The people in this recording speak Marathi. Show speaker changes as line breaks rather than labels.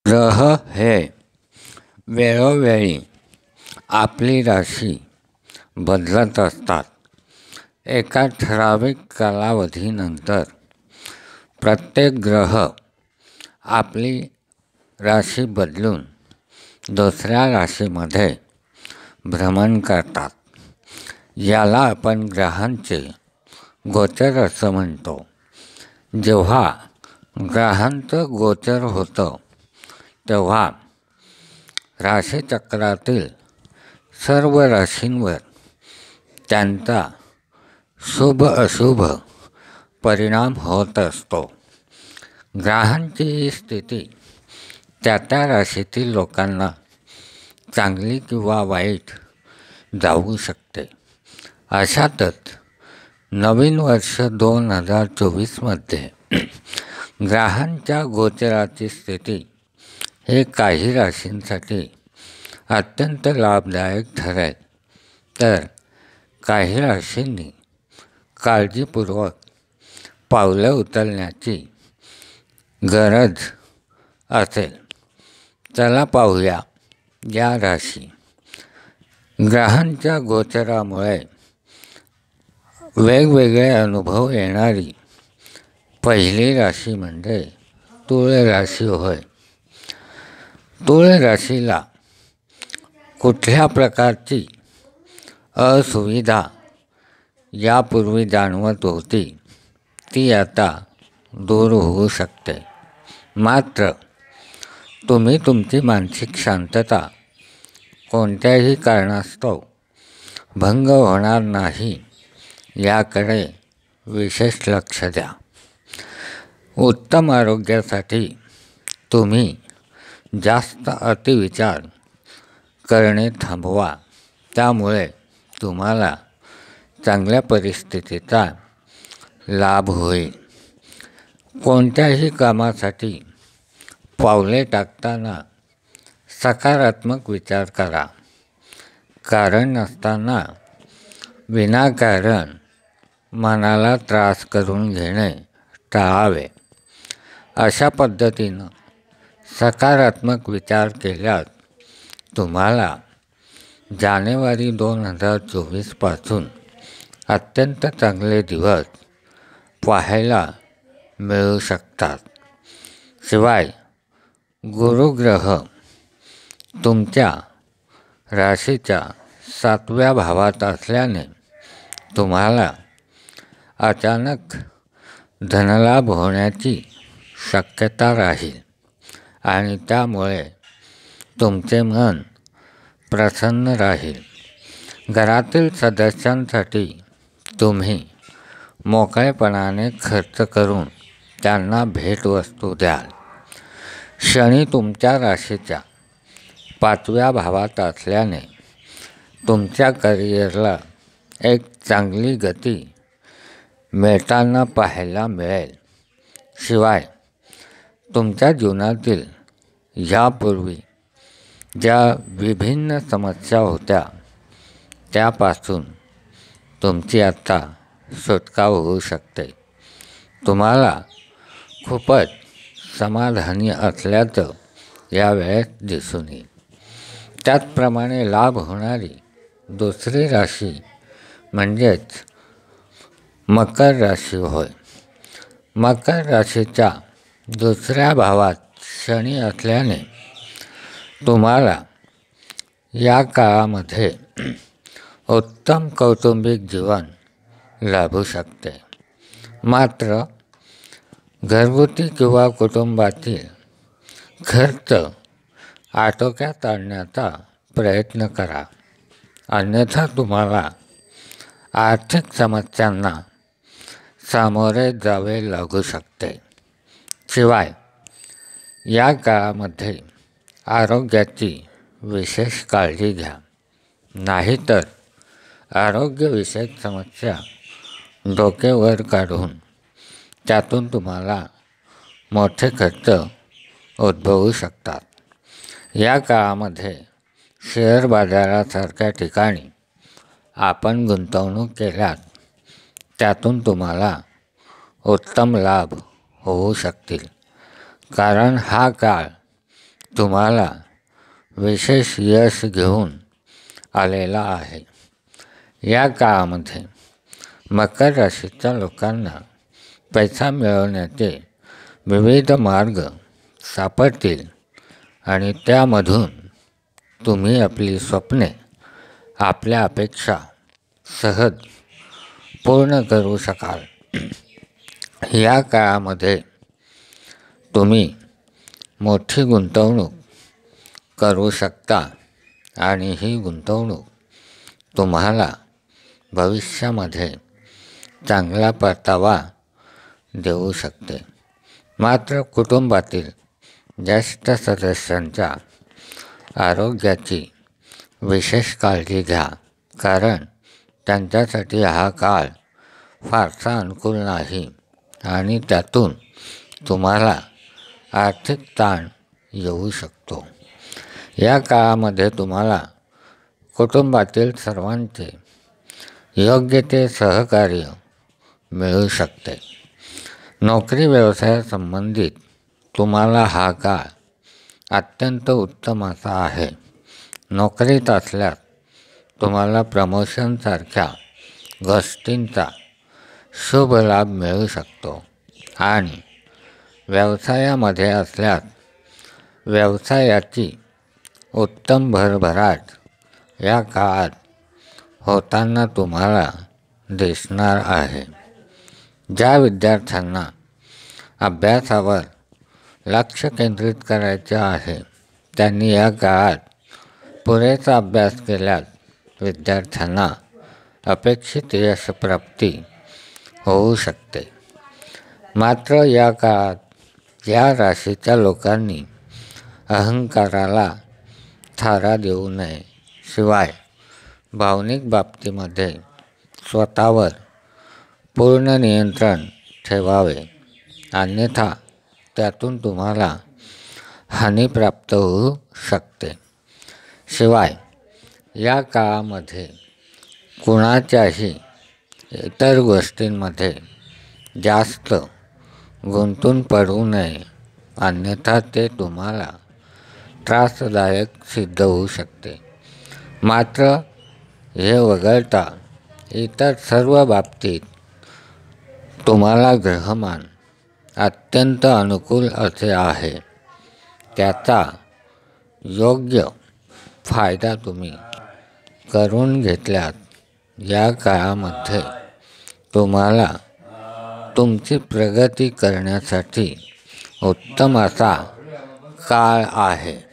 ग्रह हे वेळोवेळी आपली राशी बदलत असतात. एका ठराविक कालावधीनंतर प्रत्येक ग्रह आपली राशी बदलून दुसऱ्या राशीमध्ये भ्रमण करतात. याला आपण ग्रहांचे गोचर असं म्हणतो. जेव्हा ग्रहांचं गोचर होतं तेव्हा राशीचक्रातील सर्व राशींवर त्यांचा शुभ अशुभ परिणाम होत असतो. ग्रहांची ही स्थिती त्या राशीतील लोकांना चांगली किंवा वाईट जाऊ शकते. अशातच नवीन वर्ष 2024मध्ये ग्रहांच्या गोचराची स्थिती हे काही राशींसाठी अत्यंत लाभदायक ठरेल, तर काही राशींनी काळजीपूर्वक पावलं उचलण्याची गरज असेल. चला पाहूया या राशी. ग्रहांच्या गोचरामुळे वेगवेगळे अनुभव येणारी पहिली राशी म्हणजे तुळ राशी होय. तुळ राशीला कुठल्या प्रकारची असुविधा यापूर्वी जाणवत होती ती आता दूर होऊ शकते. मात्र तुम्ही तुमची मानसिक शांतता कोणत्याही कारणास्तव भंग होणार नाही याकडे विशेष लक्ष द्या. उत्तम आरोग्यासाठी तुम्ही जास्त अतिविचार करणे थांबवा. त्यामुळे तुम्हाला चांगल्या परिस्थितीचा लाभ होईल. कोणत्याही कामासाठी पावले टाकताना सकारात्मक विचार करा. कारण नसताना विनाकारण मनाला त्रास करून घेणे टाळावे. अशा पद्धतीनं सकारात्मक विचार केल्यास तुम्हाला जानेवारी 2024पासून अत्यंत चांगले दिवस पाहायला मिळू शकतात. शिवाय गुरुग्रह तुमच्या राशीच्या 7व्या भावात असल्याने तुम्हाला अचानक धनलाभ होण्याची शक्यता राहील आणि त्यामुळे तुमचे मन प्रसन्न राहील. घरातील सदस्यांसाठी तुम्ही मोकळेपणाने खर्च करून त्यांना भेटवस्तू द्याल. शनी तुमच्या राशीच्या 5व्या भावात असल्याने तुमच्या करिअरला एक चांगली गती मिळताना पाहायला मिळेल. शिवाय तुमच्या जीवनातील यापूर्वी ज्या विभिन्न समस्या होत्या त्यापासून तुमची आता सुटका होऊ शकते. तुम्हाला खूपच समाधानी असल्याचं यावेळेस दिसून येईल. त्याचप्रमाणे लाभ होणारी दुसरी राशी म्हणजेच मकर राशी होय. मकर राशीच्या 2ऱ्या भावात शनी असल्याने तुम्हाला या काळामध्ये उत्तम कौटुंबिक जीवन लाभू शकते. मात्र घरगुती किंवा कुटुंबातील खर्च आटोक्यात आणण्याचा प्रयत्न करा. अन्यथा तुम्हाला आर्थिक समस्यांना सामोरे जावे लागू शकते. शिवाय या काळामध्ये आरोग्याची विशेष काळजी घ्या. नाहीतर आरोग्यविषयक समस्या डोक्यावर काढून त्यातून तुम्हाला मोठे खर्च उद्भवू शकतात. या काळामध्ये शेअर बाजारासारख्या ठिकाणी आपण गुंतवणूक केल्यास त्यातून तुम्हाला उत्तम लाभ होऊ शकतील. कारण हा काळ तुम्हाला विशेष यश घेऊन आलेला आहे. या काळामध्ये मकर राशीच्या लोकांना पैसा मिळवण्याचे विविध मार्ग सापडतील आणि त्यामधून तुम्ही आपली स्वप्ने, आपल्या अपेक्षा सहज पूर्ण करू शकाल. या काळामध्ये तुम्ही मोठी गुंतवणूक करू शकता आणि ही गुंतवणूक तुम्हाला भविष्यामध्ये चांगला परतावा देऊ शकते. मात्र कुटुंबातील ज्येष्ठ सदस्यांच्या आरोग्याची विशेष काळजी घ्या, कारण त्यांच्यासाठी हा काळ फारसा अनुकूल नाही आणि त्यातून तुम्हाला आर्थिक ताण येऊ शकतो. या काळामध्ये तुम्हाला कुटुंबातील सर्वांचे योग्य ते सहकार्य मिळू शकते. नोकरी व्यवसायासंबंधित तुम्हाला हा काळ अत्यंत उत्तम असा आहे. नोकरीत असल्यास तुम्हाला प्रमोशनसारख्या गोष्टींचा शुभ लाभ मिळू शकतो आणि व्यवसायामध्ये असल्यास व्यवसायाची उत्तम भरभराट या काळात होताना तुम्हाला दिसणार आहे. ज्या विद्यार्थ्यांना अभ्यासावर लक्ष केंद्रित करायचे आहे त्यांनी या काळात पुरेसा अभ्यास केल्यास विद्यार्थ्यांना अपेक्षित यशप्राप्ती होऊ शकते. मात्र या काळात या राशीच्या लोकांनी अहंकाराला थारा देऊ नये. शिवाय भावनिक बाबतीमध्ये स्वतःवर पूर्ण नियंत्रण ठेवावे, अन्यथा त्यातून तुम्हाला हानी प्राप्त होऊ शकते. शिवाय या काळामध्ये कुणाच्याही इतर गोष्टींमध्ये जास्त गुंतून पडू नये, अन्यथा ते तुम्हाला त्रासदायक सिद्ध होऊ शकते. मात्र हे वगळता इतर सर्व बाबतीत तुम्हाला ग्रहमान अत्यंत अनुकूल असे आहे. त्याचा योग्य फायदा तुम्ही करून घेतल्यास या काळामध्ये तुम्हाला तुमची प्रगती करण्यासाठी उत्तम असा काळ आहे.